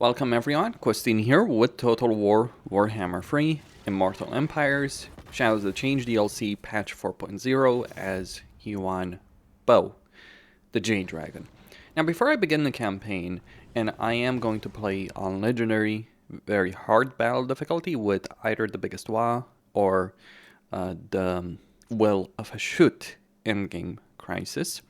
Welcome everyone, Questin here with Total War Warhammer 3, Immortal Empires, Shadows of the Change DLC patch 4.0 as Yuan Bo, the Jade Dragon. Now before I begin the campaign, and I am going to play on Legendary, very hard battle difficulty with either the Biggest Wa or the Will of a Shoot endgame crisis.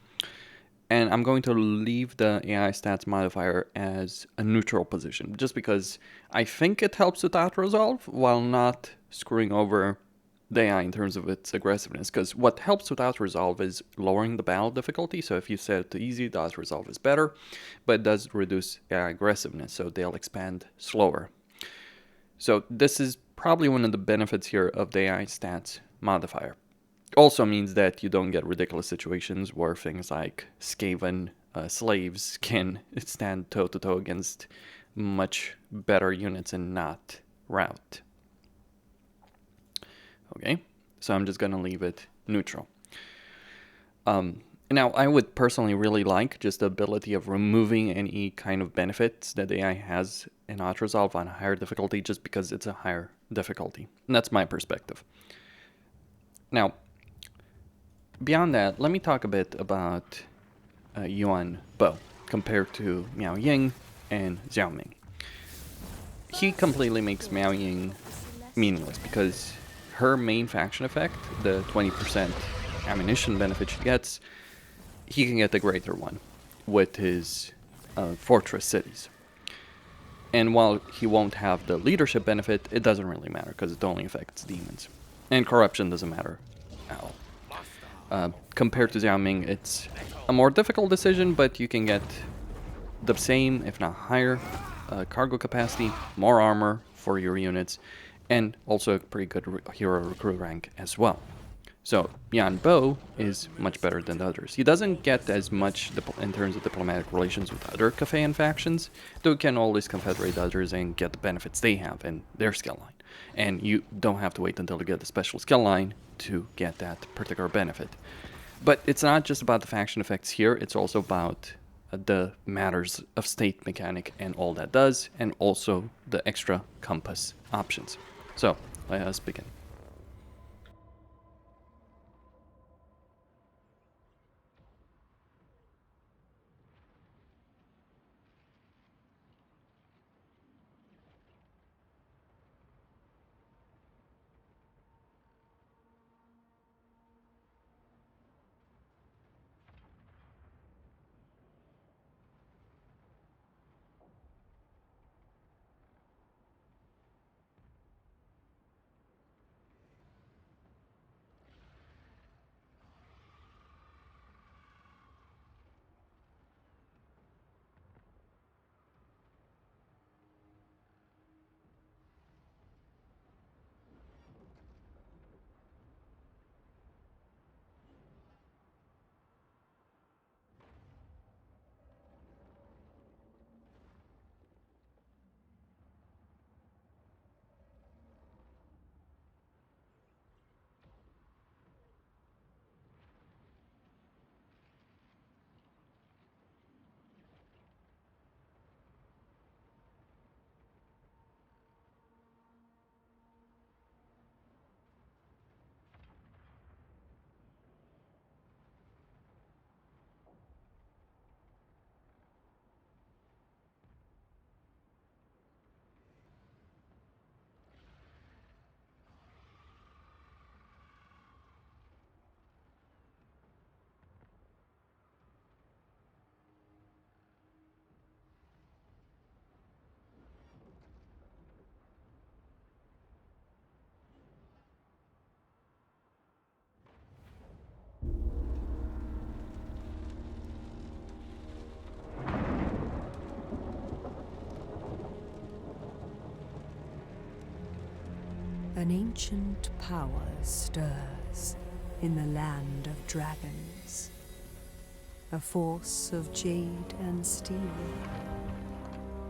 And I'm going to leave the AI stats modifier as a neutral position, just because I think it helps with that resolve while not screwing over the AI in terms of its aggressiveness. Because what helps with that resolve is lowering the battle difficulty. So if you set it to easy, that resolve is better, but it does reduce AI aggressiveness, so they'll expand slower. So this is probably one of the benefits here of the AI stats modifier. Also means that you don't get ridiculous situations where things like Skaven slaves can stand toe-to-toe against much better units and not rout. Okay, so I'm just going to leave it neutral. Now, I would personally really like just the ability of removing any kind of benefits that AI has in Auto-Resolve on a higher difficulty, just because it's a higher difficulty. And that's my perspective. Now, beyond that, let me talk a bit about Yuan Bo compared to Miao Ying and Xiao Ming. He completely makes Miao Ying meaningless because her main faction effect, the 20% ammunition benefit she gets, he can get the greater one with his fortress cities. And while he won't have the leadership benefit, it doesn't really matter because it only affects demons. And corruption doesn't matter at all. Compared to Xiao Ming, it's a more difficult decision, but you can get the same, if not higher, cargo capacity, more armor for your units, and also a pretty good hero recruit rank as well. So Yuan Bo is much better than the others. He doesn't get as much in terms of diplomatic relations with other Cathayan factions, though he can always confederate others and get the benefits they have in their skill line. And you don't have to wait until you get the special skill line to get that particular benefit. But it's not just about the faction effects here, it's also about the matters of state mechanic and all that does, and also the extra compass options. So, let us begin. An ancient power stirs in the land of dragons, a force of jade and steel,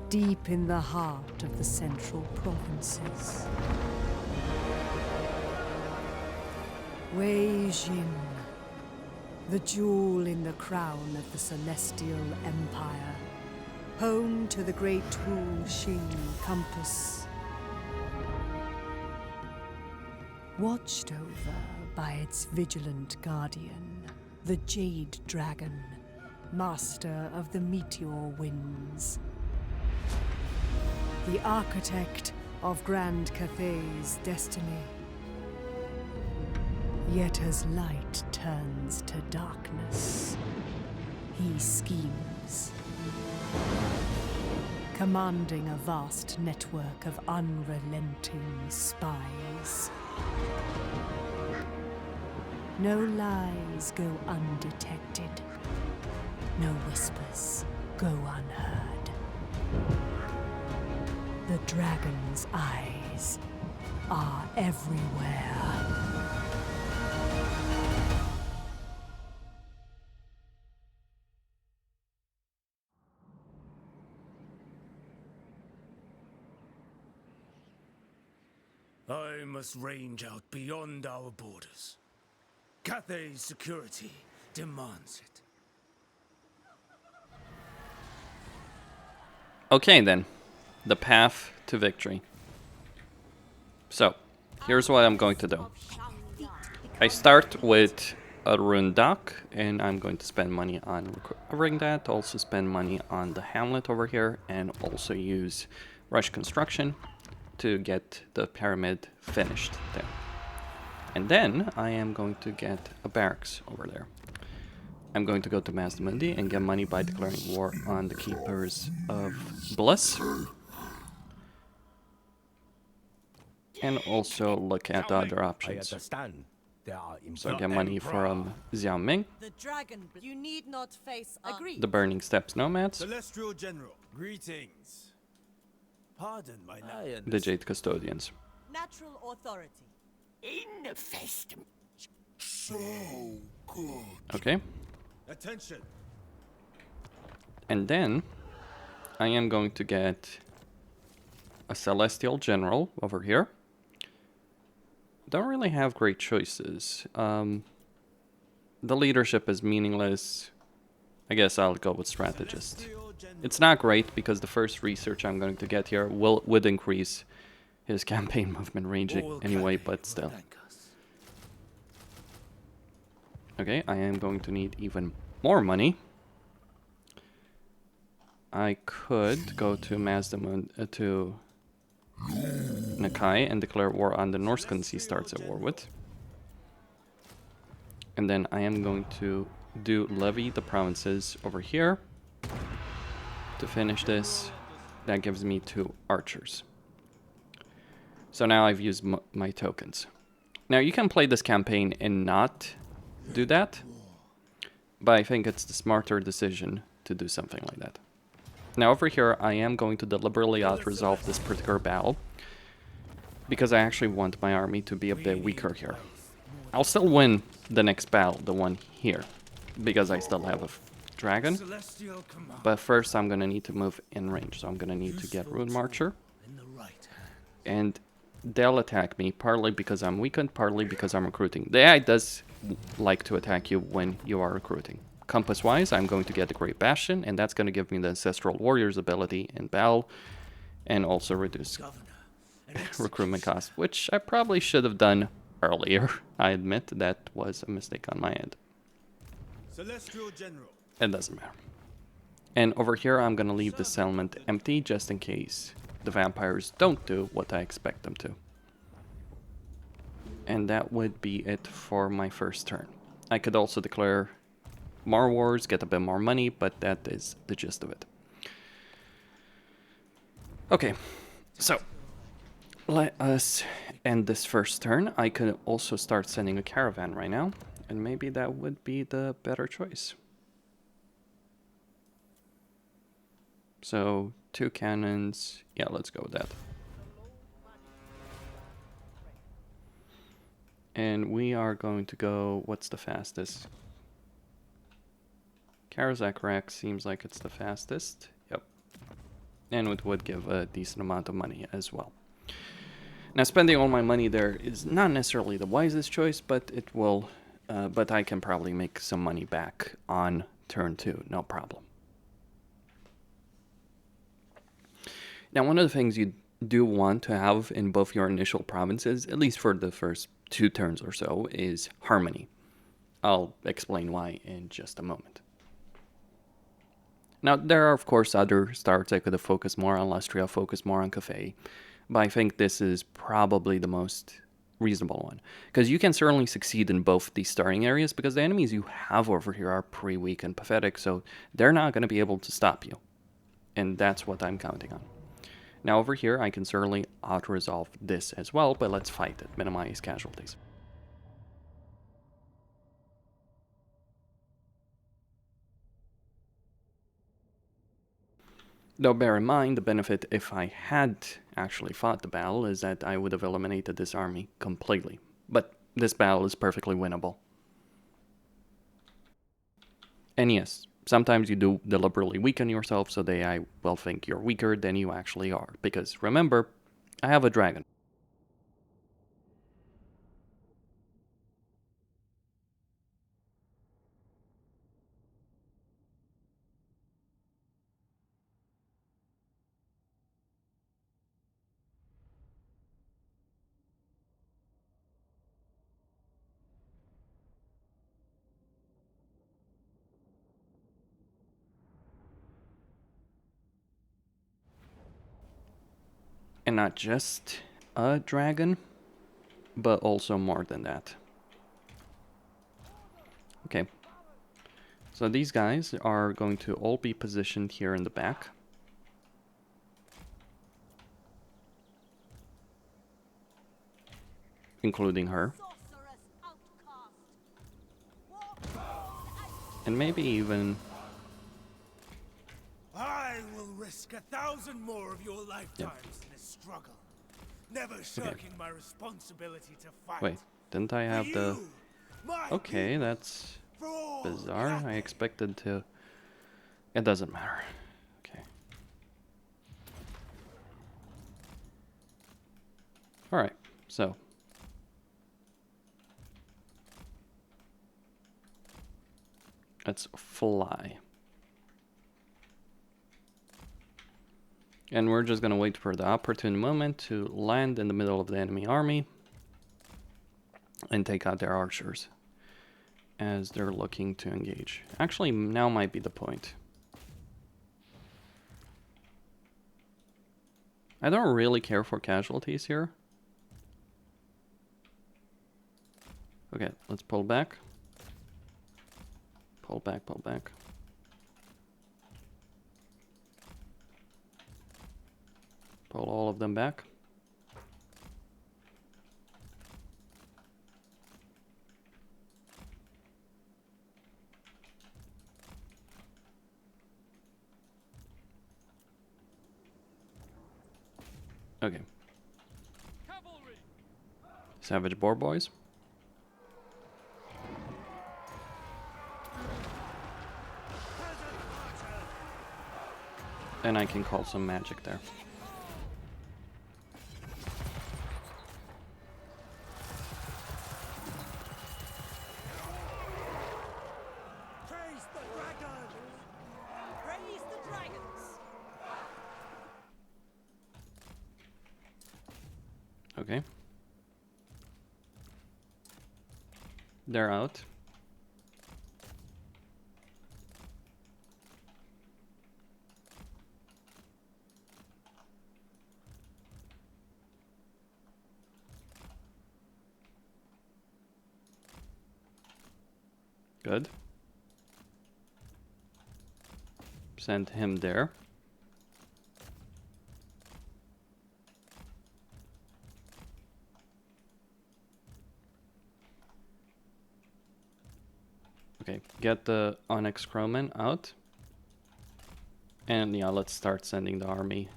deep in the heart of the central provinces. Wei Jin, the jewel in the crown of the Celestial Empire, home to the great Wu Xing compass. Watched over by its vigilant guardian, the Jade Dragon, master of the meteor winds. The architect of Grand Cathay's destiny. Yet as light turns to darkness, he schemes, commanding a vast network of unrelenting spies. No lies go undetected. No whispers go unheard. The dragon's eyes are everywhere. I must range out beyond our borders. Cathay's security demands it. Okay then, the path to victory. So, here's what I'm going to do. I start with a rune dock, and I'm going to spend money on recovering that, also spend money on the hamlet over here, and also use rush construction to get the pyramid finished there. And then I am going to get a barracks over there. I'm going to go to Masdamundi and get money by declaring war on the Keepers of Bliss. And also look at the other options. So I get money from Xiaoming, The dragon. You need not face. Agree. the Burning Steppes Nomads, Celestial General, greetings. Pardon my name. the Jade Custodians. Natural authority. Okay. Attention. And then I am going to get a Celestial General over here. Don't really have great choices. The leadership is meaningless. I guess I'll go with Strategist. It's not great because the first research I'm going to get here would increase his campaign movement range anyway, but still. Okay, I am going to need even more money. I could go to Masdamun to Nakai and declare war on the Norscans he starts at war with. And then I am going to levy the provinces over here. To finish this, that gives me 2 archers. So now I've used my tokens. Now you can play this campaign and not do that, but I think it's the smarter decision to do something like that. Now over here, I am going to deliberately out-resolve this particular battle, because I actually want my army to be a bit weaker here. I'll still win the next battle, the one here, because I still have a dragon. But first I'm gonna need to move in range, so I'm gonna need to get Rune Marcher. And they'll attack me, partly because I'm weakened, partly because I'm recruiting. The AI does like to attack you when you are recruiting. Compass-wise, I'm going to get the Great Bastion, and that's going to give me the Ancestral Warrior's ability in battle, and also reduce recruitment cost, which I probably should have done earlier. I admit that was a mistake on my end. Celestial General. It doesn't matter. And over here, I'm going to leave the settlement empty, just in case the vampires don't do what I expect them to. And that would be it for my first turn. I could also declare more wars, get a bit more money, but that is the gist of it. Okay, so let us end this first turn. I could also start sending a caravan right now, and maybe that would be the better choice. So 2 cannons, yeah, let's go with that. And we are going to go, what's the fastest? Karazak Rack seems like it's the fastest. Yep. And it would give a decent amount of money as well. Now, spending all my money there is not necessarily the wisest choice, but it will, but I can probably make some money back on turn 2, no problem. Now, one of the things you do want to have in both your initial provinces, at least for the first 2 turns or so, is harmony. I'll explain why in just a moment. Now, there are, of course, other starts I could have focused more on Lustria, focused more on Cathay, but I think this is probably the most reasonable one. Because you can certainly succeed in both these starting areas, because the enemies you have over here are pretty weak and pathetic, so they're not going to be able to stop you. And that's what I'm counting on. Now over here, I can certainly auto-resolve this as well, but let's fight it, minimize casualties. Though bear in mind, the benefit if I had actually fought the battle is that I would have eliminated this army completely. But this battle is perfectly winnable. And yes, sometimes you do deliberately weaken yourself so the AI will think you're weaker than you actually are. Because remember, I have a dragon. And not just a dragon, but also more than that. Okay. So these guys are going to all be positioned here in the back. Including her. And maybe even... I will risk 1,000 more of your lifetimes in this struggle. Never shirking my responsibility to fight. Wait, didn't I have the... Okay, that's bizarre. I expected to... It doesn't matter. Okay. Alright, so... Let's fly. And we're just gonna wait for the opportune moment to land in the middle of the enemy army and take out their archers as they're looking to engage. Actually, now might be the point. I don't really care for casualties here. Okay, let's pull back. Pull back, pull back. Pull all of them back. Okay. Cavalry. Savage boar boys. And I can call some magic there. Praise the dragon! Praise the dragons! Okay. They're out. Good. Send him there. Okay, get the Onyx Crowman out. And yeah, let's start sending the army.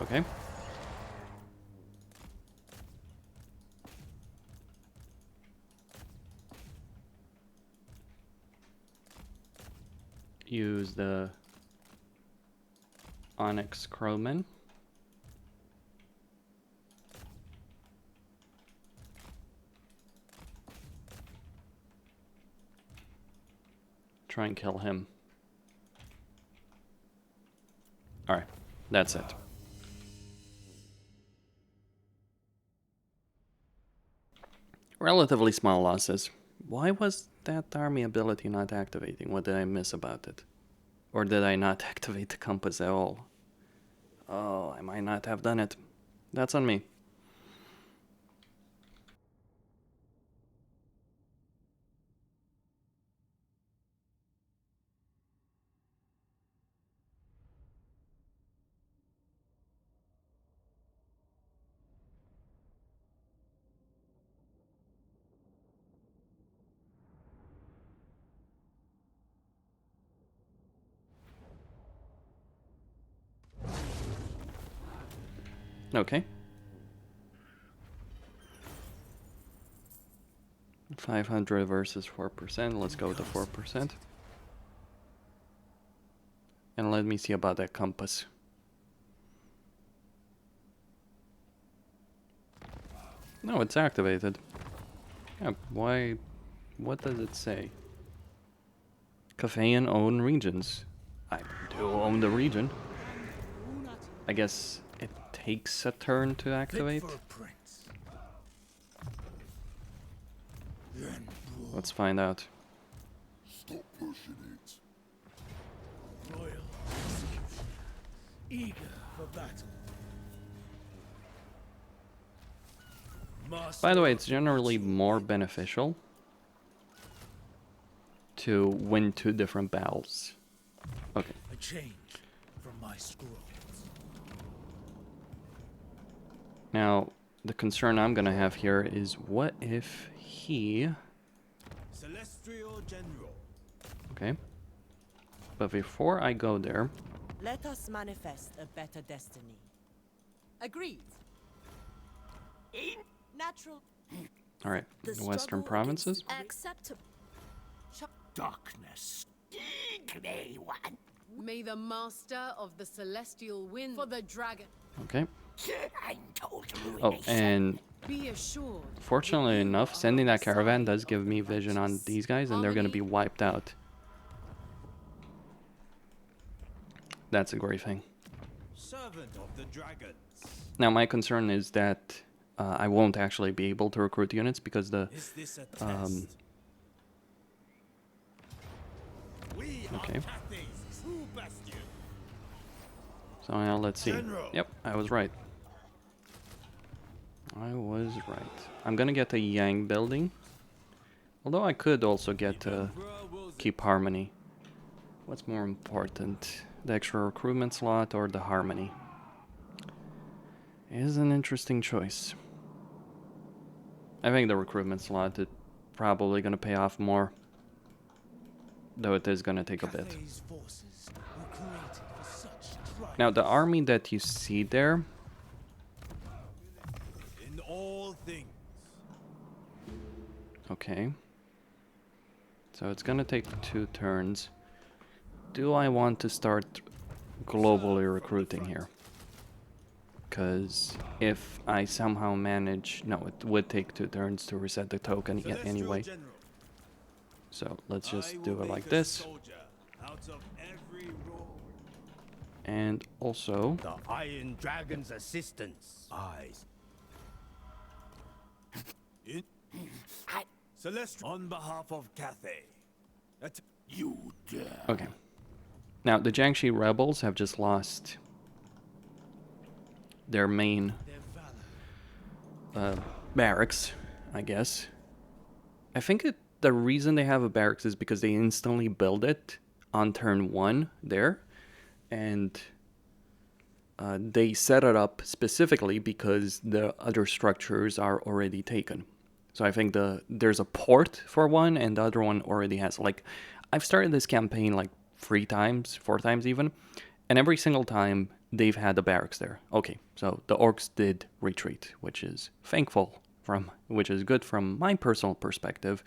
Okay. Use the Onyx Crowman. Try and kill him. Alright, that's it. Relatively small losses. Why was that army ability not activating? What did I miss about it? Or did I not activate the compass at all? Oh, I might not have done it. That's on me. Okay. 500 versus 4%. Let's go with the 4%. And let me see about that compass. No, it's activated. Yeah, why? What does it say? Cathayan own regions. I do own the region. I guess it takes a turn to activate. Let's find out. Stop pushing it. Royal execution. Eager for battle. By the way, it's generally more beneficial to win 2 different battles. Okay. A change from my scrolls. Now, the concern I'm gonna have here is what if he... Celestial General. Okay. But before I go there... Let us manifest a better destiny. Agreed. Natural. Alright, the Western provinces. Acceptable. Darkness. One. May the master of the celestial wind for the dragon. Okay. Oh, and Be assured. fortunately enough, sending that caravan does give me vision on these guys, and they're gonna be wiped out. That's a great thing. Servant of the dragons. Now, my concern is that I won't actually be able to recruit units because the... Is this a test? We okay. are Cathay's true bastion. So now let's see. General. Yep, I was right. I was right. I'm gonna get a Yang building. Although I could also get keep harmony. What's more important? The extra recruitment slot or the harmony? Is an interesting choice. I think the recruitment slot is probably gonna pay off more. Though it is gonna take a bit. Cathay's forces were created for such triumph. Now the army that you see there, In all things. okay. So it's gonna take 2 turns. Do I want to start globally recruiting here? Because if I somehow manage... No, it would take 2 turns to reset the token anyway. General. So let's I just will do it make like a this. soldier out of every role. And also... The Iron Dragon's assistance. Eyes. Celeste on behalf of Cathay. You dare. Okay. Now, the Jiangxi rebels have just lost their main barracks, I guess. I think the reason they have a barracks is because they instantly build it on turn 1 there. And they set it up specifically because the other structures are already taken. So I think there's a port for one and the other one already has. Like, I've started this campaign like 3 times, 4 times even. And every single time they've had the barracks there. Okay, so the orcs did retreat, which is which is good from my personal perspective.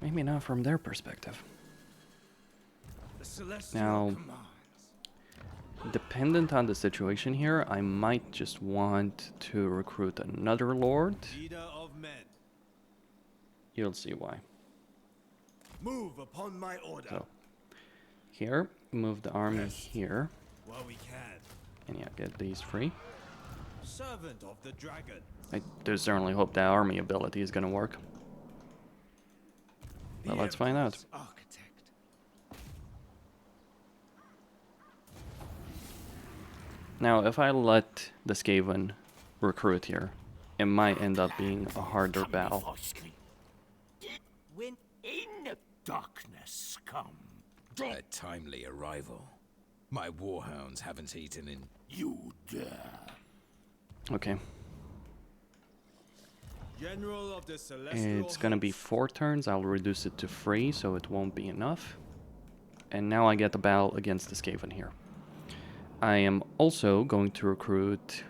Maybe not from their perspective. The celestial Now, commands. dependent on the situation here, I might just want to recruit another lord. Leader of men. You'll see why. Move upon my order. So, here, move the army here. While we can. And yeah, get these free. Servant of the dragon. I do certainly hope that army ability is going to work. But let's find out. Architect. Now, if I let the Skaven recruit here, it might end up being a harder battle. Win. In darkness come. A timely arrival. My warhounds haven't eaten in... You dare. Okay, General of the celestial it's gonna be 4 turns. I'll reduce it to 3, so it won't be enough. And now I get the battle against the Skaven here. I am also going to recruit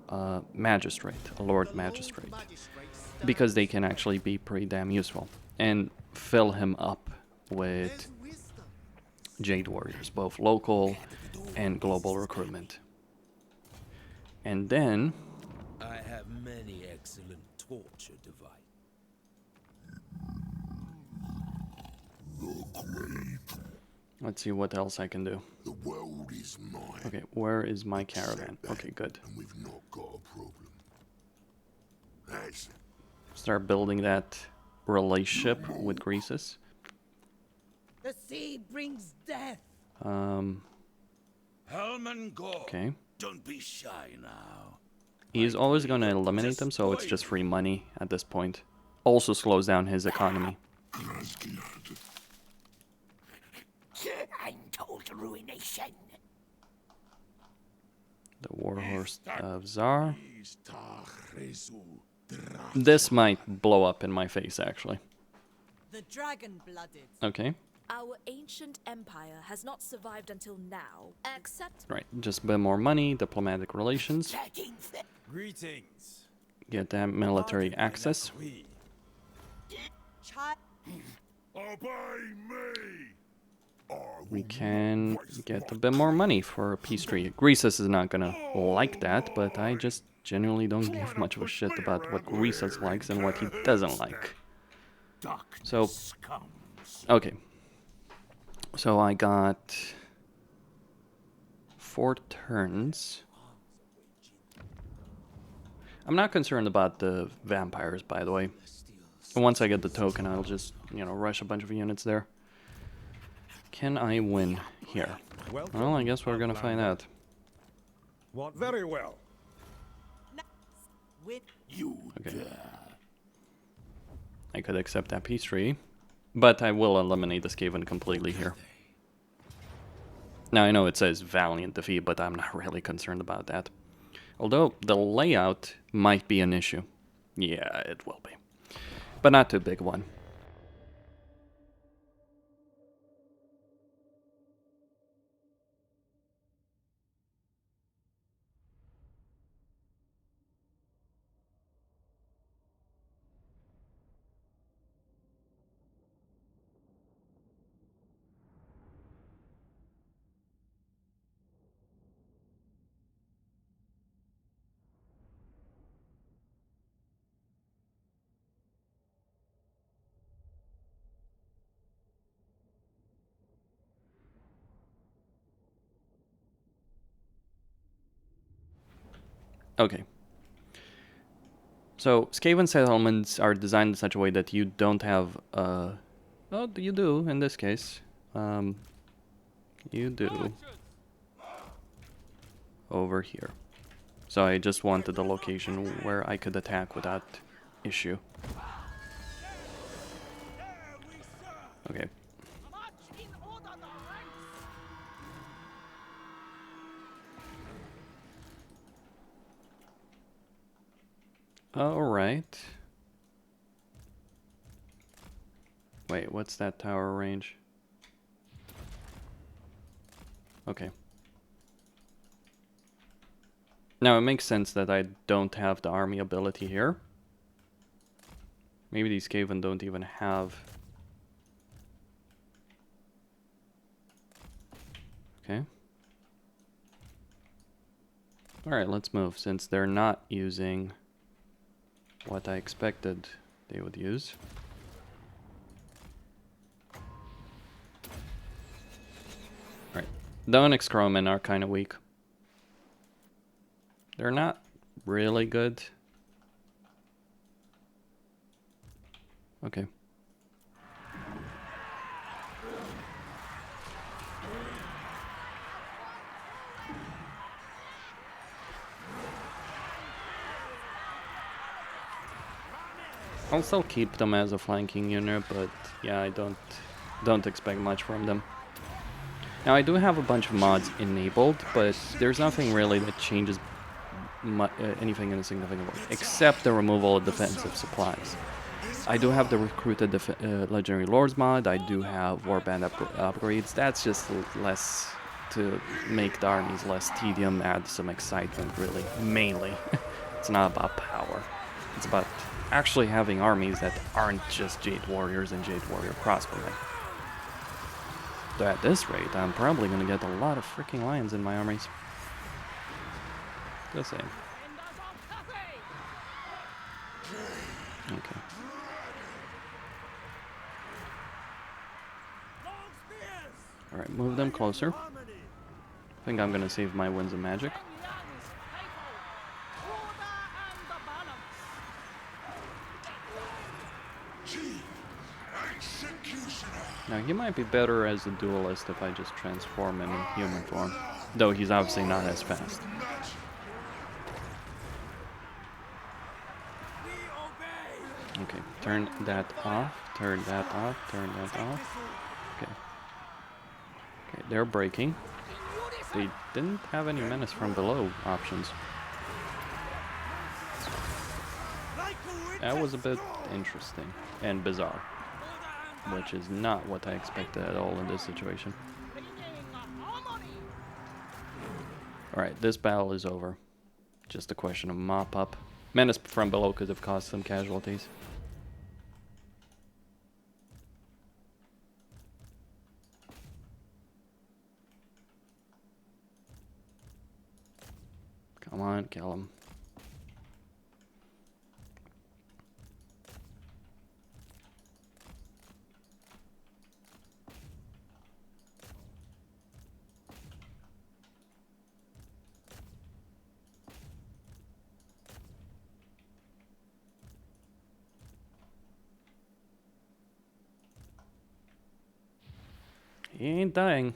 a magistrate, a lord magistrate, because they can actually be pretty damn useful. And fill him up with Jade Warriors, both local and global recruitment. And then... I have many excellent torture devices. let's see what else I can do. The world is mine. Okay, where is my caravan? Okay, good. And we've not got a problem. That's Start building that relationship with Croesus. The sea brings death. Helman Gore. Okay. Don't be shy now. He's always going to eliminate them, so it's just free money at this point. Also slows down his economy. Untold ruination. The Warhorse of Zar. This might blow up in my face, actually. The dragon-blooded. Okay. Our ancient empire has not survived until now, except... Right, just a bit more money, diplomatic relations. Greetings. Get that military access. Child. Obey me. We can get a bit more money for a peace treaty. Croesus is not gonna like that, but I just genuinely don't give much of a shit about what Croesus likes and what he doesn't like. So, okay. So I got 4 turns. I'm not concerned about the vampires, by the way. Once I get the token, I'll just, rush a bunch of units there. Can I win here? Well, I guess we're gonna find out. Very well. Win. Okay. I could accept that peace treaty, but I will eliminate the Skaven completely here. Now, I know it says valiant defeat, but I'm not really concerned about that. Although, the layout might be an issue. Yeah, it will be. But not too big one. Okay. So, Skaven settlements are designed in such a way that you don't have, well, you do, in this case. You do. Over here. So I just wanted a location where I could attack without issue. Okay. Alright. Wait, what's that tower range? Okay. Now, it makes sense that I don't have the army ability here. Maybe these Skaven don't even have... Okay. Alright, let's move, since they're not using what I expected they would use. Alright, the Onyx Crowmen are kind of weak. They're not really good. Okay. I'll still keep them as a flanking unit, but yeah, I don't expect much from them. Now I do have a bunch of mods enabled, but there's nothing really that changes anything in a significant way, except the removal of defensive supplies. I do have the recruited legendary lords mod. I do have warband upgrades. That's just less to make the armies less tedium, add some excitement, really. Mainly, it's not about power. It's about actually having armies that aren't just Jade Warriors and Jade Warrior crossbowmen. Though at this rate, I'm probably going to get a lot of freaking lions in my armies. Just saying. Okay. Alright, move them closer. I think I'm going to save my winds of magic. Now, he might be better as a duelist if I just transform him in human form. Though he's obviously not as fast. Okay, turn that off, turn that off, turn that off. Okay. Okay, they're breaking. They didn't have any menace from below options. That was a bit interesting and bizarre, which is not what I expected at all in this situation. Alright, this battle is over. Just a question of mop up. Menace from below could have caused some casualties. Come on, kill him. He ain't dying.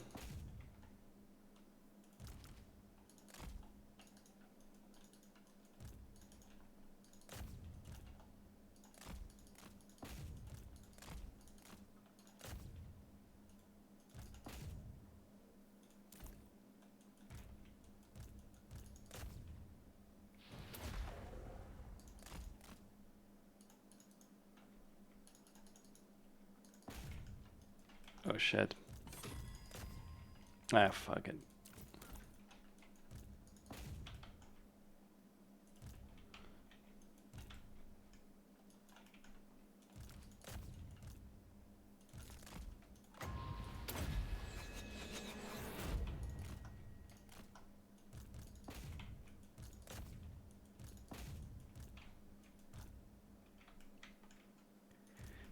Oh shit. Ah, fuck it.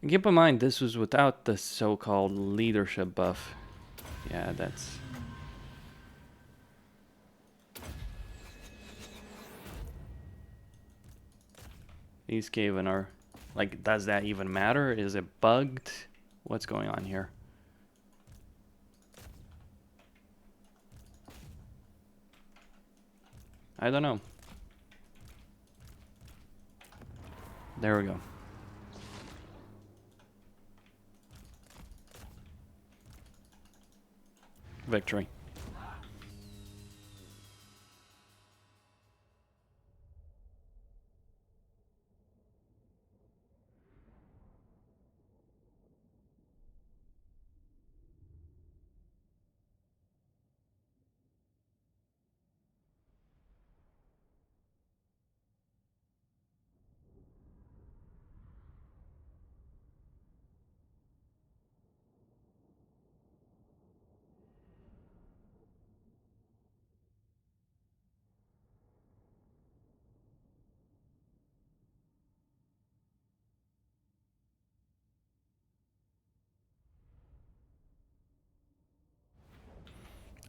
And keep in mind, this was without the so-called leadership buff. Yeah, that's... These Skaven are... Like, does that even matter? Is it bugged? What's going on here? I don't know. There we go. Victory.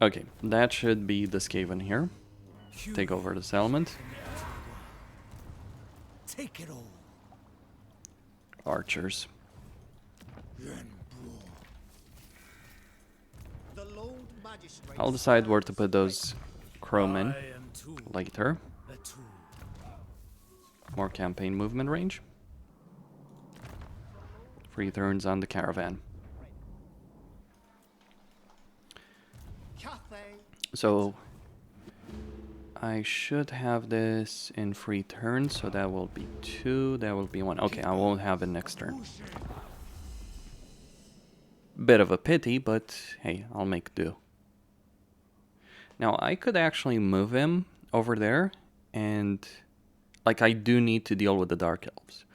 Okay, that should be the Skaven here. Take over the settlement. Take it all. Archers. Yuan Bo. The Lord Magistrate. I'll decide where to put those crowmen I am too later. a tool. More campaign movement range. 3 turns on the caravan. Cathay. So I should have this in 3 turns, so that will be 2, that will be 1. Okay, I won't have it next turn. Bit of a pity, but hey, I'll make do. Now I could actually move him over there, and like I do need to deal with the Dark Elves.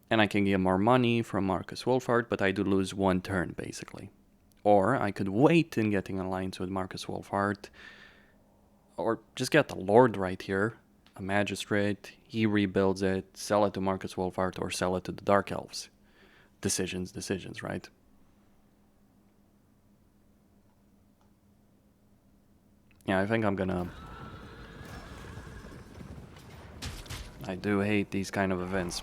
And I can get more money from Marcus Wolfhard, but I do lose 1 turn basically. Or I could wait in getting an alliance with Marcus Wolfhard, or just get the Lord right here, a Magistrate, he rebuilds it, sell it to Marcus Wolfhard, or sell it to the Dark Elves. Decisions, right? Yeah, I think I'm gonna... I do hate these kind of events.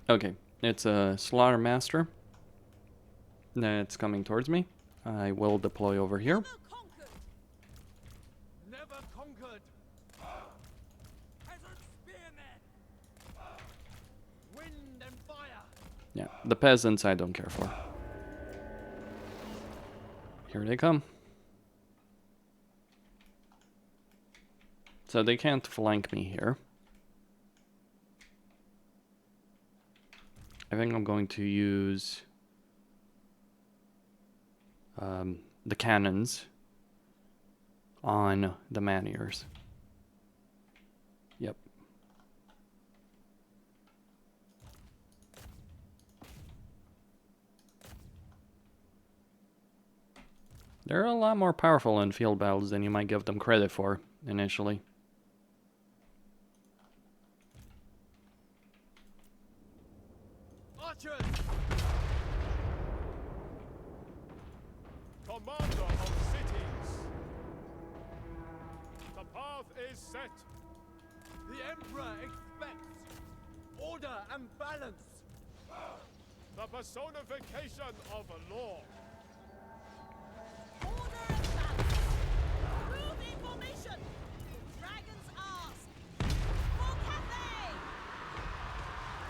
Okay, it's a Slaughter Master that's coming towards me. I will deploy over here. Never conquered. Peasant spearmen. Wind and fire. Yeah, the peasants I don't care for. Here they come. So they can't flank me here. I think I'm going to use the cannons on the man-eaters. Yep. They're a lot more powerful in field battles than you might give them credit for initially. Archers! Commander of cities! The path is set. The Emperor expects order and balance. The personification of a law. Order and balance. Move in formation. Dragons ask. For Cathay.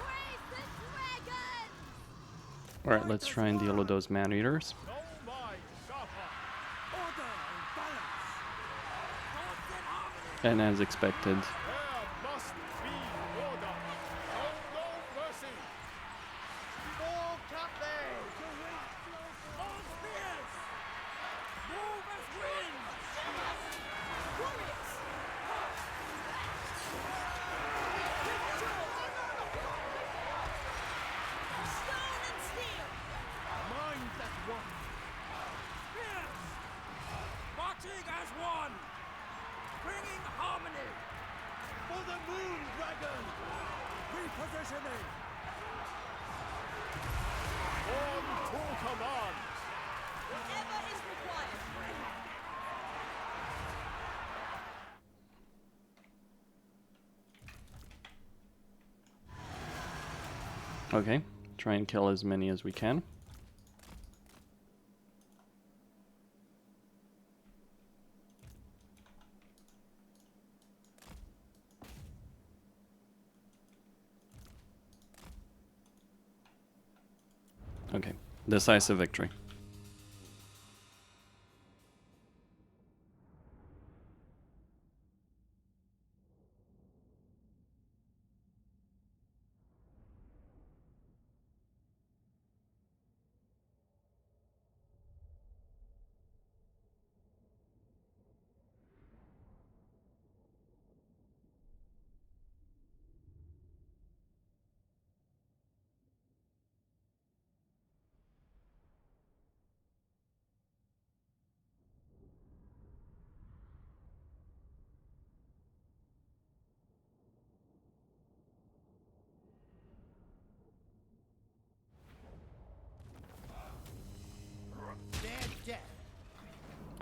Praise the dragon. Alright, let's try and deal with those man-eaters. No mind sharper. Order and balance. Thoughts and harmony. And as expected, There must be order. No mercy. For Cathay. All spears. Move as wind. Warriors. Stone and steel. Minds as one. Spears. Marching as one. Bringing harmony. For the moon dragon. Repositioning. On to command. Whatever is required. okay, try and kill as many as we can. Okay, decisive victory.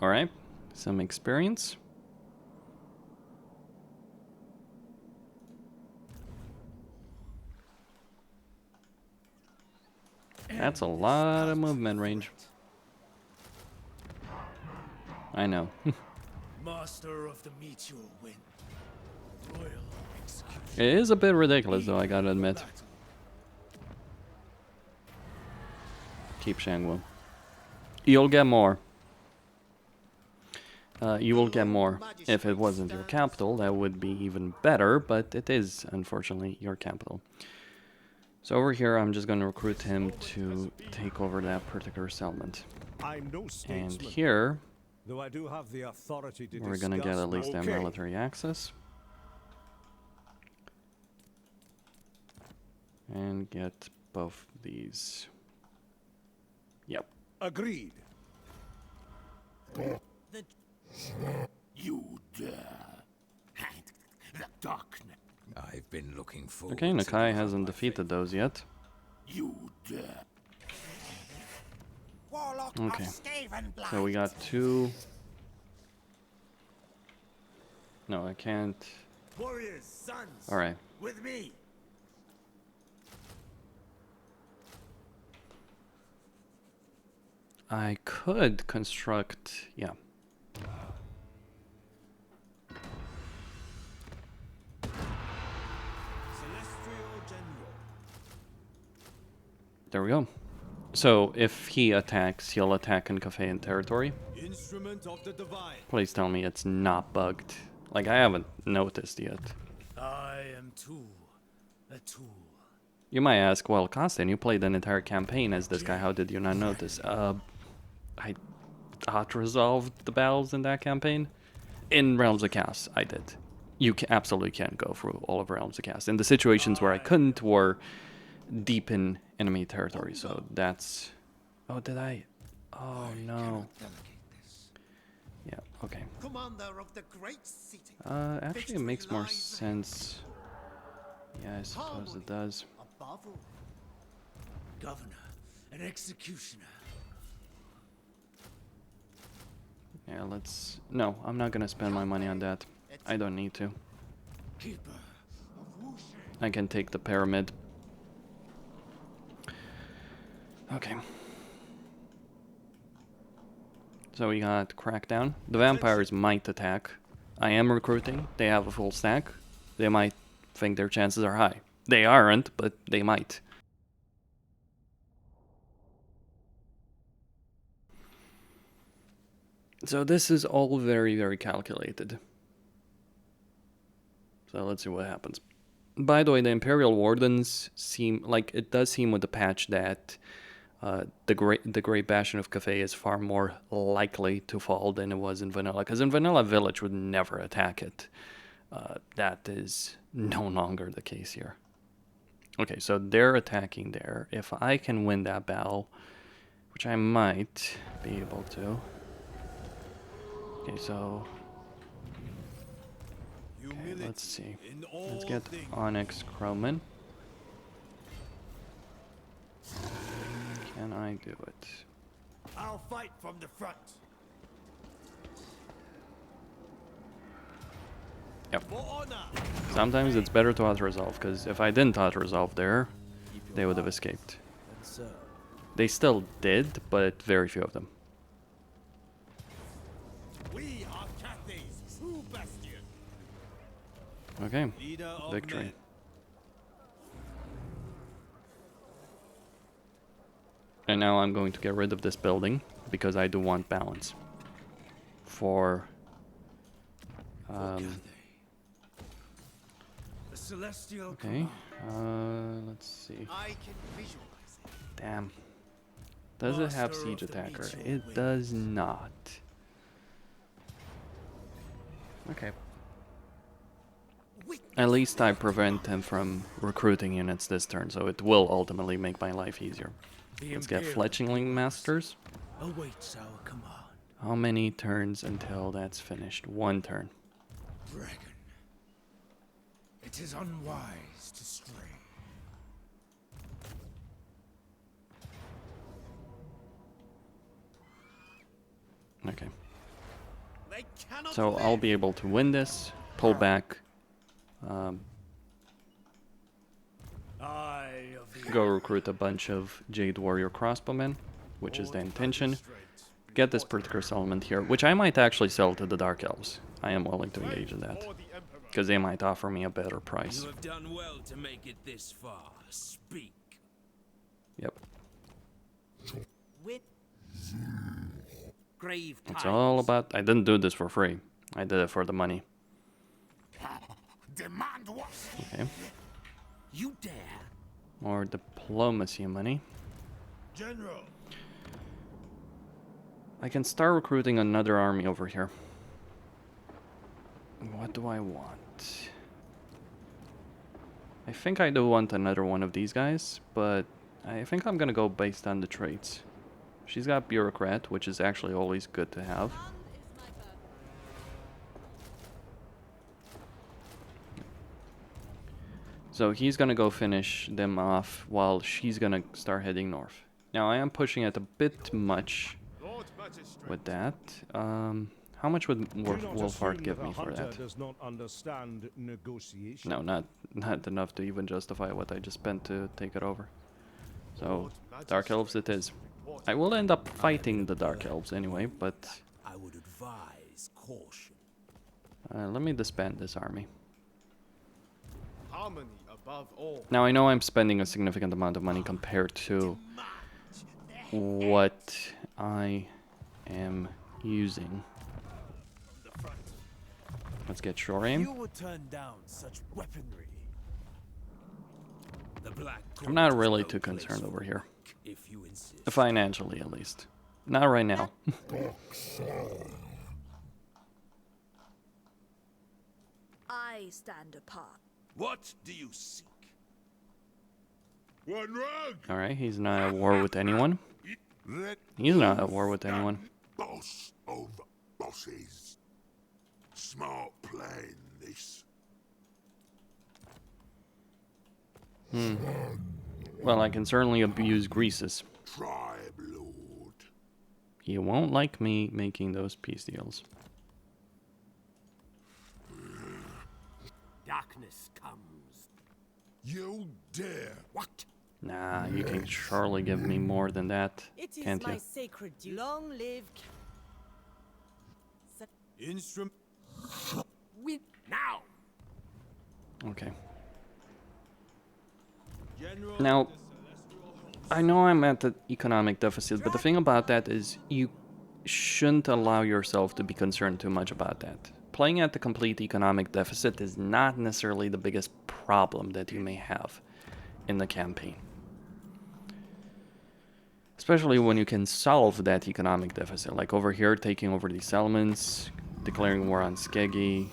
Alright, some experience. That's a lot of movement range. I know. Master of the meteor wind. Royal execution. It is a bit ridiculous though, I gotta admit. Keep Shangwu. You'll get more. You will get more. If it wasn't your capital, that would be even better, but it is, unfortunately, your capital. So over here, I'm just going to recruit him to take over that particular settlement. I'm no And statesman, here, though I do have the authority to we're going to get at least that military access. And get both these. Yep. Agreed. You dare. The darkness. I've been looking forward Okay, to Nakai the hasn't my defeated those yet. You dare. Okay, so we got 2. No, I can't. Warriors, sons. Alright. With me. I could construct, yeah. There we go. So if he attacks, he'll attack in Cathay territory. Instrument of the divine. Please tell me it's not bugged. Like, I haven't noticed yet. I am a tool. You might ask, well, Constant, you played an entire campaign as this guy. How did you not notice? I auto-resolved the battles in that campaign. In Realms of Chaos, I did. You absolutely can't go through all of Realms of Chaos. And the situations where I couldn't were deep in enemy territory, so that's... Oh, did I? Oh, no. Yeah, okay. Commander of the great city. Actually, it makes more sense. Yeah, I suppose it does. Above all. Governor and executioner. Yeah, let's... No, I'm not gonna spend my money on that. I don't need to. Keeper of Wuxi. I can take the pyramid. Okay. So we got Crackdown. The vampires might attack. I am recruiting. They have a full stack. They might think their chances are high. They aren't, but they might. So this is all very, very calculated. So let's see what happens. By the way, the Imperial Wardens seem like it does seem with the patch that the Great Bastion of Cathay is far more likely to fall than it was in Vanilla. Because in Vanilla, Village would never attack it. That is no longer the case here. Okay, so they're attacking there. If I can win that battle, which I might be able to. Okay, so... Okay, let's see. Let's get Onyx Chroman. Can I do it? I'll fight from the front. Yep. For honor. Sometimes it's better to auto-resolve, because if I didn't auto-resolve there, they would have escaped. They still did, but very few of them. We are Cathay's true bastion. Okay, Leader of victory. men. And now I'm going to get rid of this building, because I do want balance. For... The celestial okay, command. let's see. I can visualize it. Damn. Does it have Master siege of the attacker? meteor It wind. does not. Okay. At least I prevent him from recruiting units this turn, so it will ultimately make my life easier. The Let's get Imperial fletchling masters. awaits our command. How many turns until that's finished? 1 turn. Dragon. It is unwise to stray. Okay. They cannot So I'll be able to win this, pull back, go recruit a bunch of Jade Warrior crossbowmen, which is the intention. Get this particular settlement here, which I might actually sell to the Dark Elves. I am willing to engage in that, because they might offer me a better price. You have done well to make it this far. Speak. Yep. With Grave It's all about... I didn't do this for free. I did it for the money. Demand what? Okay. You dare? More diplomacy money. General. I can start recruiting another army over here. What do I want? I think I do want another one of these guys, but I think I'm gonna go based on the traits. She's got Bureaucrat, which is actually always good to have. So he's gonna go finish them off while she's gonna start heading north. Now I am pushing it a bit much with that. How much would Wolfhard give me for that? Does not understand negotiation. No, not enough to even justify what I just spent to take it over. So, Dark Elves it is. I will end up fighting the Dark Elves anyway, but... I would advise caution. let me disband this army. Harmony above all. Now, I know I'm spending a significant amount of money compared to what I am using. Let's get shore aim. You would turn down such weaponry. The Black I'm not Court is really no too place concerned for over here. if you insist. Financially, at least. Not right now. I stand apart. What do you seek? One rug. Alright, he's not at war with anyone. Let He's not at war with anyone. boss of bosses. Smart plan, this. Well, I can certainly abuse Greases. Tribe lord. You won't like me making those peace deals. Darkness comes. You dare. What? Nah, you can surely give me more than that, it is can't my you? sacred duty. Long live. Instrument. With Now. Okay. General. Now, I know I'm at the economic deficit, but the thing about that is you shouldn't allow yourself to be concerned too much about that. Playing at the complete economic deficit is not necessarily the biggest problem that you may have in the campaign. Especially when you can solve that economic deficit, like over here, taking over these settlements, declaring war on Skeggy,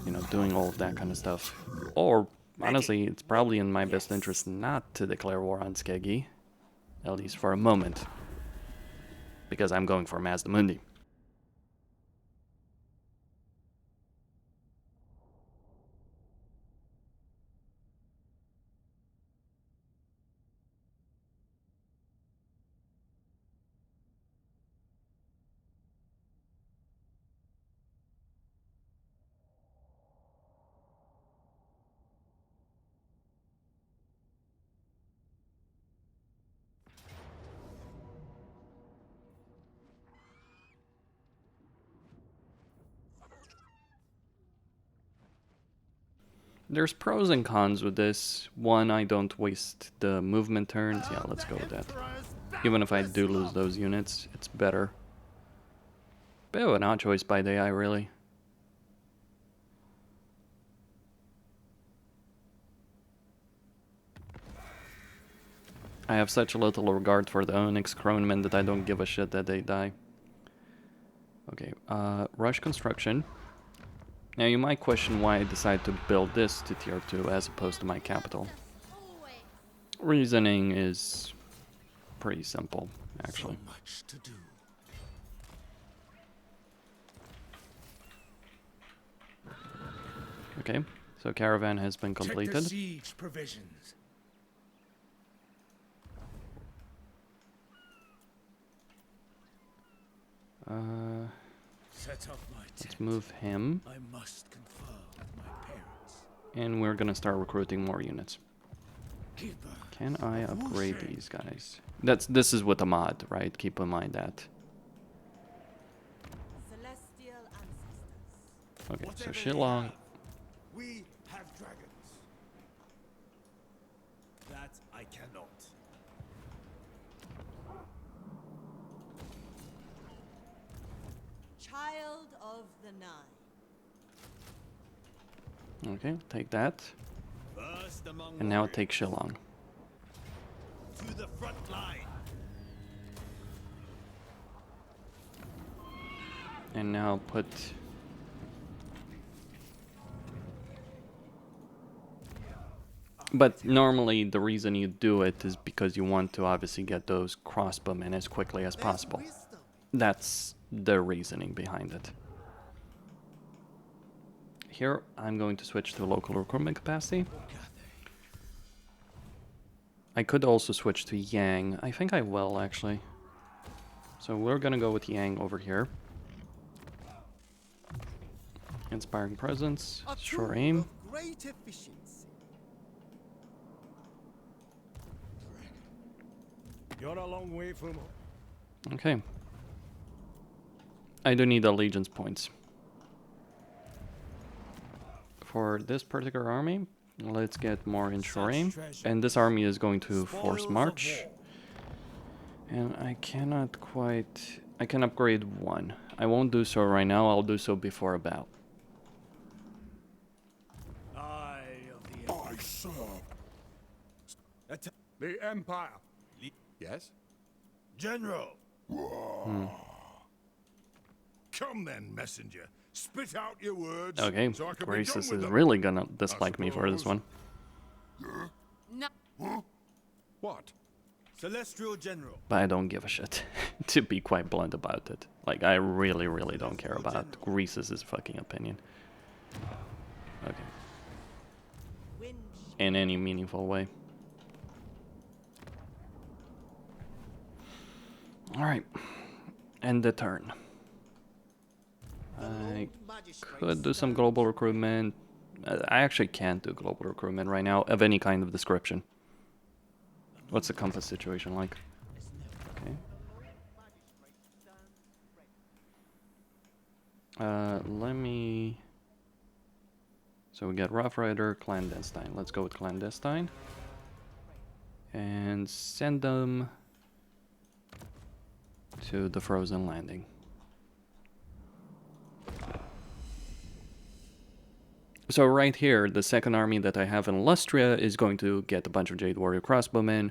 you know, doing all of that kind of stuff. Or, honestly, it's probably in my best interest not to declare war on Skeggy, at least for a moment, because I'm going for Mazdamundi. There's pros and cons with this. One, I don't waste the movement turns. Yeah, let's go with that. Even if I do lose those units, it's better. Bit of an odd choice by the AI, really. I have such little regard for the Onyx Cronemen that I don't give a shit that they die. Okay, rush construction. Now you might question why I decided to build this to tier 2 as opposed to my capital. Reasoning is pretty simple, actually. So much to do. Okay, so caravan has been completed. Check the siege provisions. Set up my tent. Let's move him. I must confer with my parents. And we're gonna start recruiting more units. Keeper. Can I upgrade these guys? This is with a mod, right? Keep in mind that. Celestial ancestors. Okay, so Whatever they Shillong. have, we have dragons. That I cannot. Child of the Nine. Okay, take that. First among And now warriors. take Shillong. To the front line. And now put... But normally the reason you do it is because you want to obviously get those crossbowmen as quickly as possible. That's the reasoning behind it. Here, I'm going to switch to local recruitment capacity. I could also switch to Yang. I think I will, actually. So we're gonna go with Yang over here. Inspiring Presence, sure aim. Great efficiency. You're a long way from... Okay. I do need allegiance points. For this particular army, let's get more in shore aim. And this army is going to force march. And I cannot quite... I can upgrade one. I won't do so right now, I'll do so before a battle. Eye of the I serve. The Empire. Yes? General. Come then, messenger. Spit out your words. Okay, so I can be Graces done is with them. really gonna dislike me for this one. No. What? Celestial General. But I don't give a shit, to be quite blunt about it. Like, I really, really don't care about Greece's fucking opinion. Okay. Wind. In any meaningful way. Alright. End the turn. I could do some global recruitment. I actually can't do global recruitment right now of any kind of description. What's the compass situation like? Okay. Let me... So we get Rough Rider, Clandestine. Let's go with Clandestine. And send them to the Frozen Landing. So right here, the second army that I have in Lustria is going to get a bunch of Jade Warrior crossbowmen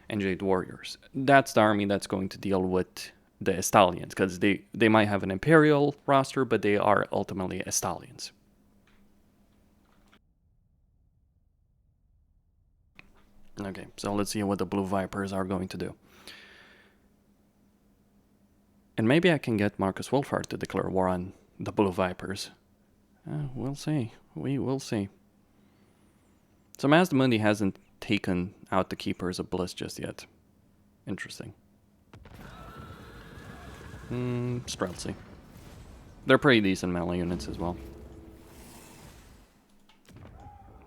and Jade Warriors. That's the army that's going to deal with the Estalians, because they might have an Imperial roster, but they are ultimately Estalians. Okay, so let's see what the Blue Vipers are going to do. And maybe I can get Marcus Wolfhard to declare war on the Blue Vipers. We'll see. We will see. So Mazdamundi hasn't taken out the Keepers of Bliss just yet. Interesting. Streltsy. They're pretty decent melee units as well.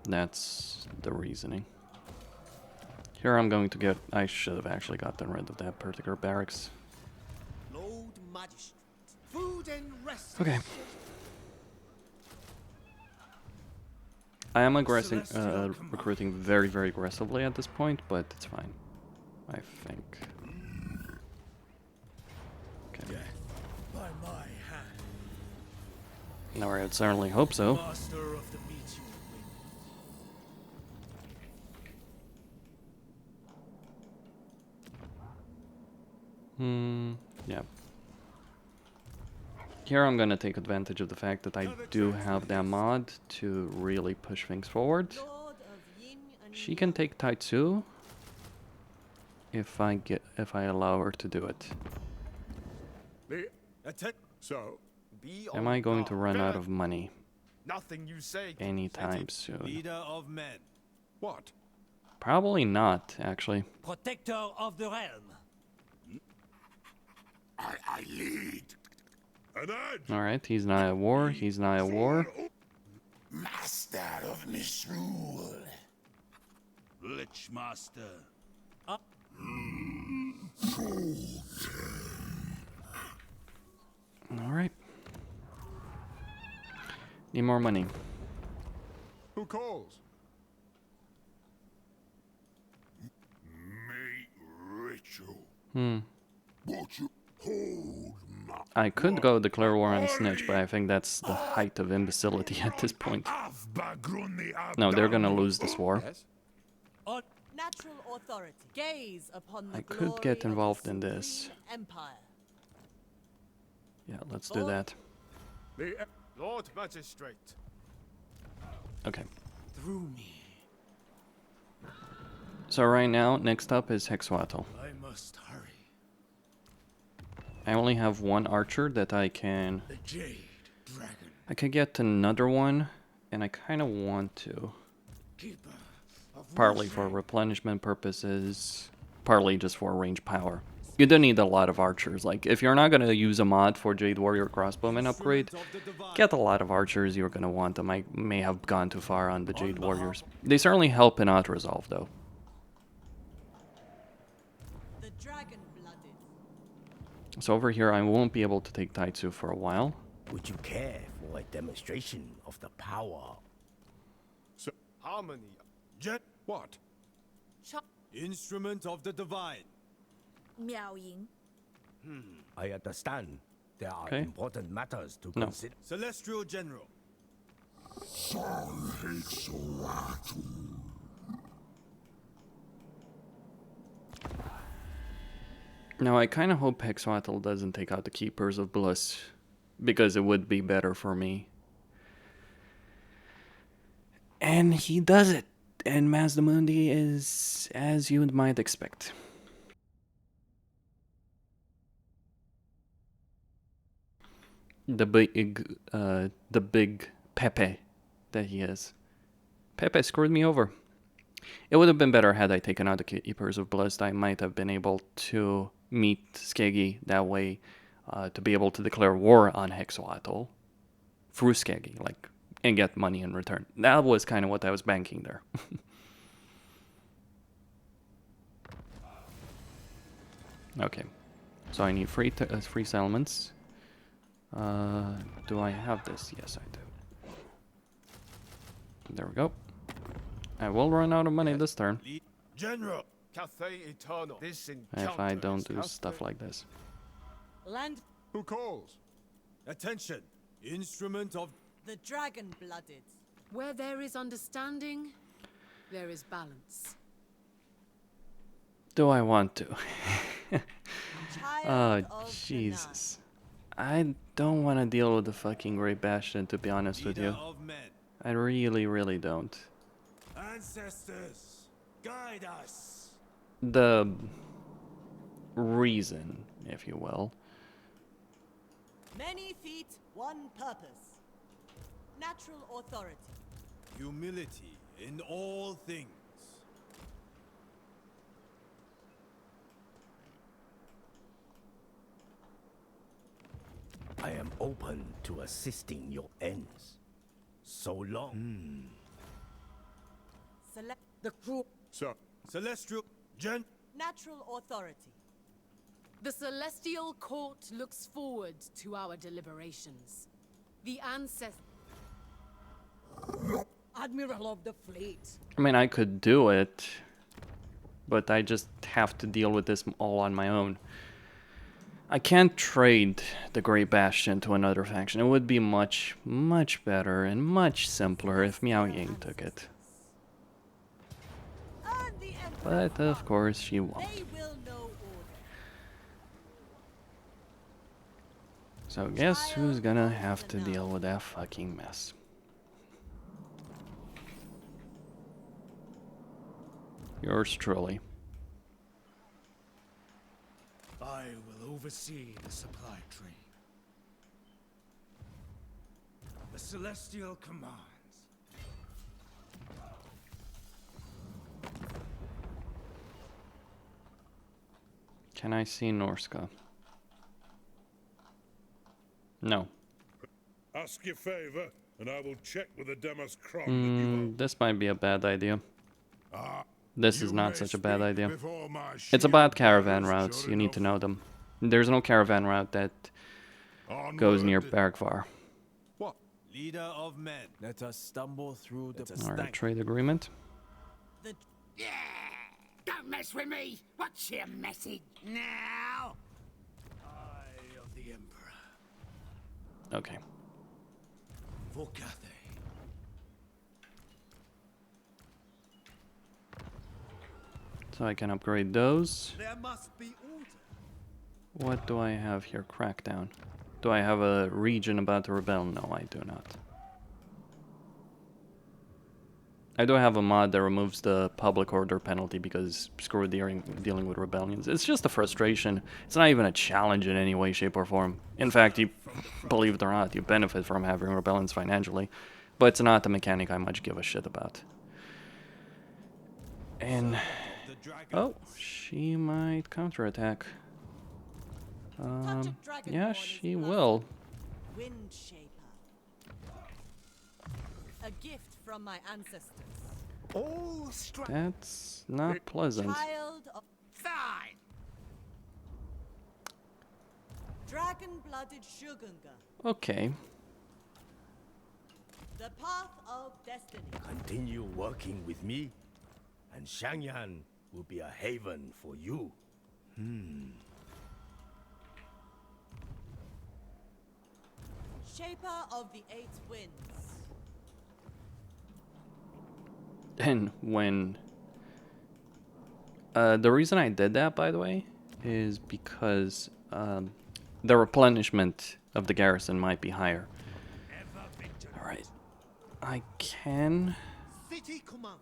That's the reasoning. Here I'm going to get... I should have actually gotten rid of that particular barracks. Lord Magistrate. Food and rest. Okay. I am recruiting very, very aggressively at this point, but it's fine. I think. Okay. By my hand. No, I would certainly hope so. Master of the meteor wind. Yeah. Here I'm gonna take advantage of the fact that I do have that mod to really push things forward. Lord of Yin and She can take Taitsu if I allow her to do it. So, Be Am on I going to guard. run out of money Nothing you say. anytime soon? Leader of men. What? Probably not, actually. Protector of the realm. I lead. And that Alright, he's not at war. He's not at war. master of misrule. Lich Master. Alright. Need more money. Who calls? Mate ritual. Hmm. But you hold my I could go declare war on Snitch, but I think that's the height of imbecility at this point. No, they're gonna lose this war. Yes? Natural authority. Gaze upon the I could get glory of involved the in this. supreme Empire. Yeah, let's do that. The Lord Magistrate. Okay. Through me. So right now, next up is Hexwattle. I must hurry. I only have one archer that I can... The Jade Dragon. I could get another one, and I kind of want to. Keeper of Partly for replenishment purposes, partly just for range power. You don't need a lot of archers. Like, if you're not going to use a mod for Jade Warrior Crossbowman upgrade, get a lot of archers. You're going to want them. I may have gone too far on the Jade Warriors. They certainly help in auto-resolve, though. The dragon-blooded. So over here, I won't be able to take Taitsu for a while. Would you care for a demonstration of the power? Harmony. Jet. what? Instrument of the Divine. Miao Ying. I understand there are Okay. important matters to No. consider. Celestial General. Now, I kind of hope Hexwattle doesn't take out the Keepers of Bliss, because it would be better for me. And he does it, and Mazdamundi is as you might expect. The big Pepe that he is. Pepe screwed me over. It would have been better had I taken out the Keepers of Bliss. I might have been able to meet Skeggy that way, to be able to declare war on Hexwattle through Skeggy, like, and get money in return. That was kind of what I was banking there. Okay, so I need free settlements. Do I have this? Yes, I do. There we go. I will run out of money this turn General. Cathay Eternal. This encounter if I don't is do Cathay. stuff like this. Land Who calls? Attention. Instrument of the dragon-blooded. Where there is understanding, there is balance. Do I want to? Child Oh, of Jesus. I don't want to deal with the fucking Great Bastion, to be honest with you. Leader of men. I really, really don't. Ancestors, guide us. The reason, if you will. Many feet, one purpose. Natural authority. Humility in all things. I am open to assisting your ends. So long. Select the crew. So, Celestial Natural authority. The Celestial Court looks forward to our deliberations. The ancestors. Admiral of the fleet. I mean, I could do it, but I just have to deal with this all on my own. I can't trade the Great Bastion to another faction. It would be much, much better and much simpler if Miao Ying took it. And the Emperor. But of course she won't. They will know order. So guess who's gonna have to deal with that fucking mess? Yours truly. I will oversee the supply train. The Celestial commands. Can I see Norska? No. Ask your favor, and I will check with the Demos Kron that you owe. This might be a bad idea. This is You not may such a bad speak idea. before my It's about shield caravan bearers, routes. sure You need to enough. know them. There's no caravan route that goes near Onward. Bergvar. What? Leader of men, let us stumble through the Alright, trade agreement. The Don't mess with me! What's your message now? eye of the Emperor. Okay. For Cathay. So I can upgrade those. There must be order. What do I have here? Crackdown. Do I have a region about to rebel? No, I do not. I do have a mod that removes the public order penalty because screw dealing with rebellions. It's just a frustration. It's not even a challenge in any way, shape, or form. In fact, you believe it or not, you benefit from having rebellions financially, but it's not the mechanic I much give a shit about. And oh, she might counterattack. Yeah, she will. Wind Shaper. A gift from my ancestors. All strength. That's not pleasant. Child of Fine! dragon-blooded Shugunga. Okay. The path of destiny. Continue working with me, and Shangyan will be a haven for you. Shaper of the Eight Winds. And when... the reason I did that, by the way, is because the replenishment of the garrison might be higher. Alright. I can City commander.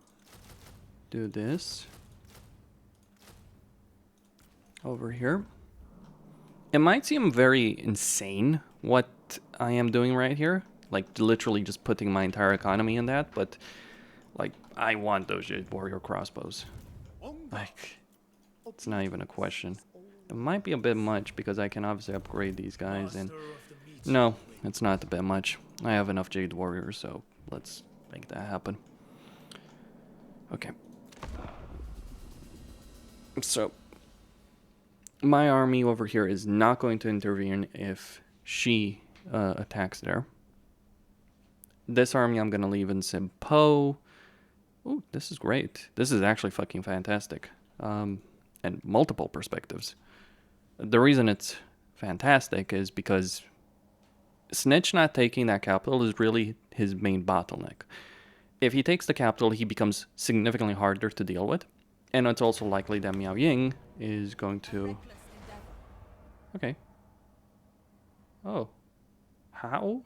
do this. Over here. It might seem very insane what I am doing right here. Like, literally just putting my entire economy in that, but... Like, I want those Jade Warrior crossbows. Like, it's not even a question. It might be a bit much, because I can obviously upgrade these guys, and... No, it's not a bit much. I have enough Jade Warriors, so let's make that happen. Okay. So, my army over here is not going to intervene if she attacks there. This army I'm going to leave in Simpo. Ooh, this is great. This is actually fucking fantastic. And multiple perspectives. The reason it's fantastic is because Snitch not taking that capital is really his main bottleneck. If he takes the capital, he becomes significantly harder to deal with. And it's also likely that Miao Ying is going to... Okay. Oh. How?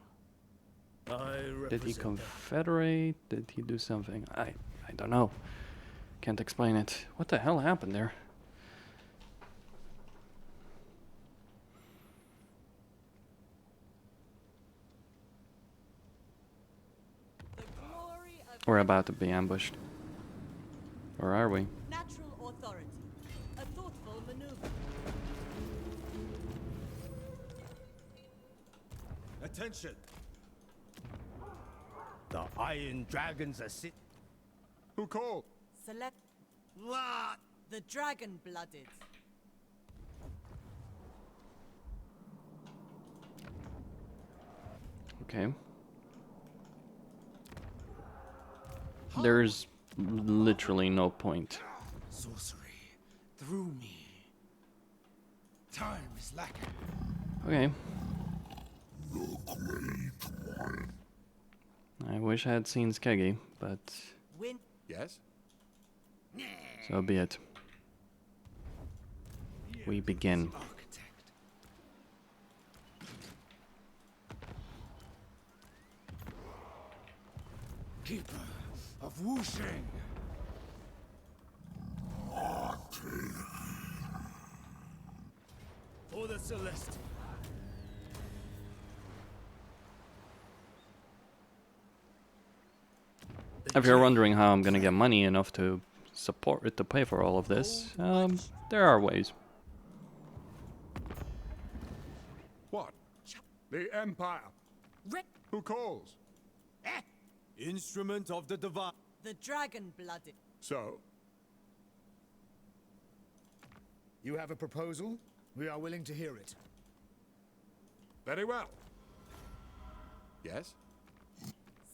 Did he confederate? Did he do something? I don't know. Can't explain it. What the hell happened there? We're about to be ambushed. Or are we? Natural authority. A thoughtful maneuver. Attention. The Iron Dragons are sit. Who called? Select. What? The dragon-blooded. Okay. There's literally no point. Sorcery. Through me. Time is lacking. Okay. I wish I had seen Skeggy, but Win. Yes? so be it. We begin. Architect. Keeper of Wuxing. For the Celestial. If you're wondering how I'm gonna get money enough to support it to pay for all of this, there are ways. What? The Empire. Who calls? Instrument of the divine. The dragon-blooded. So, You have a proposal? We are willing to hear it. very well. Yes?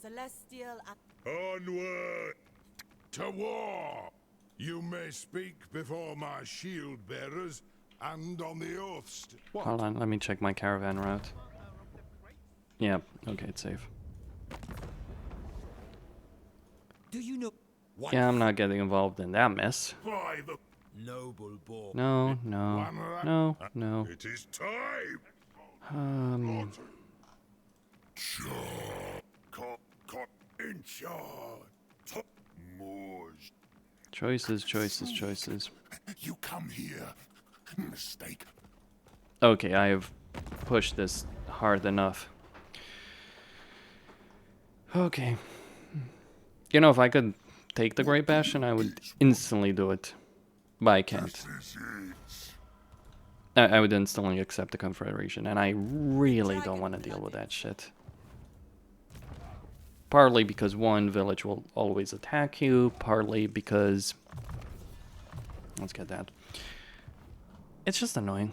Celestial. Onward to war! You may speak before my shield bearers and on the oaths. Hold on, let me check my caravan route. Yeah, okay, it's safe. Do you know? Yeah, I'm not getting involved in that mess. By the Noble boar. No, no, no, no. It is time. In charge. Moors. Choices, choices, choices. You come here. Mistake. Okay, I have pushed this hard enough. Okay. You know, if I could take the Great Bastion, I would instantly do it. But I can't. I would instantly accept the Confederation, and I really don't want to deal with that shit. Partly because one village will always attack you, partly because... Let's get that. It's just annoying.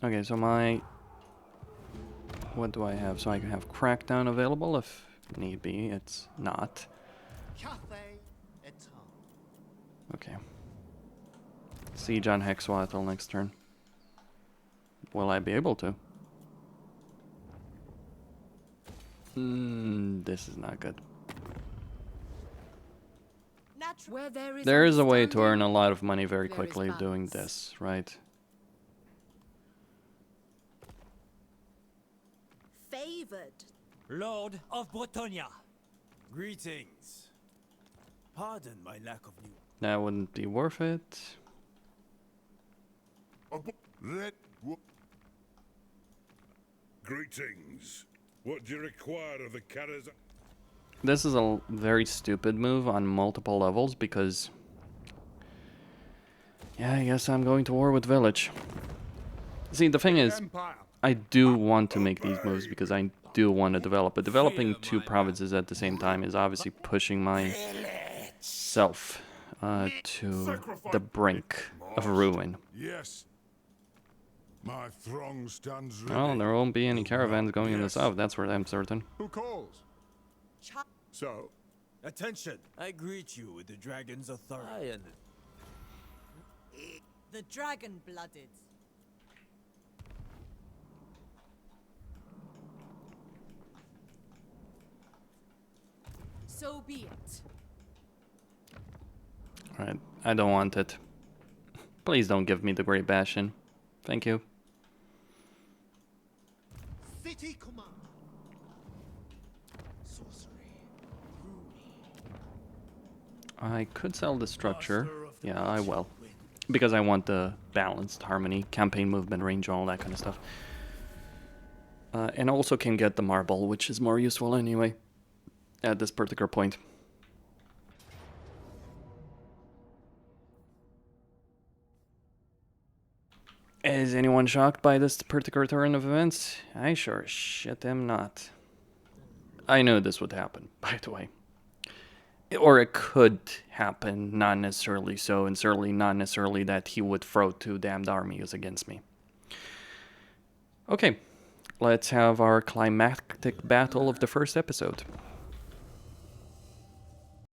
Okay, so my... What do I have? So I can have Crackdown available if need be. It's not. Okay. Siege on Hexwattle next turn. Will I be able to? This is not good. Where There is a way to earn a lot of money very quickly doing this, right? Favored. Lord of Bretonia. Greetings. Pardon my lack of news. That wouldn't be worth it. Greetings. What do you require of the carriers? This is a very stupid move on multiple levels because... Yeah, I guess I'm going to war with Village. See, the thing is, I do want to make these moves because I do want to develop, but developing two provinces at the same time is obviously pushing myself to the brink of ruin. Yes. My throng stands ready. Well, there won't be any caravans going in the south, that's where I'm certain. Who calls? So, Attention! I greet you with the dragon's authority. The dragon-blooded. So be it. Alright, I don't want it. Please don't give me the Great Bastion. Thank you. City command. Sorcery. I could sell the structure. Yeah, I will. Because I want the balanced harmony, campaign movement range, all that kind of stuff. And also can get the marble, which is more useful anyway. At this particular point. Is anyone shocked by this particular turn of events? I sure as shit am not. I knew this would happen, by the way. Or it could happen, not necessarily so, and certainly not necessarily that he would throw two damned armies against me. Okay, let's have our climactic battle of the first episode.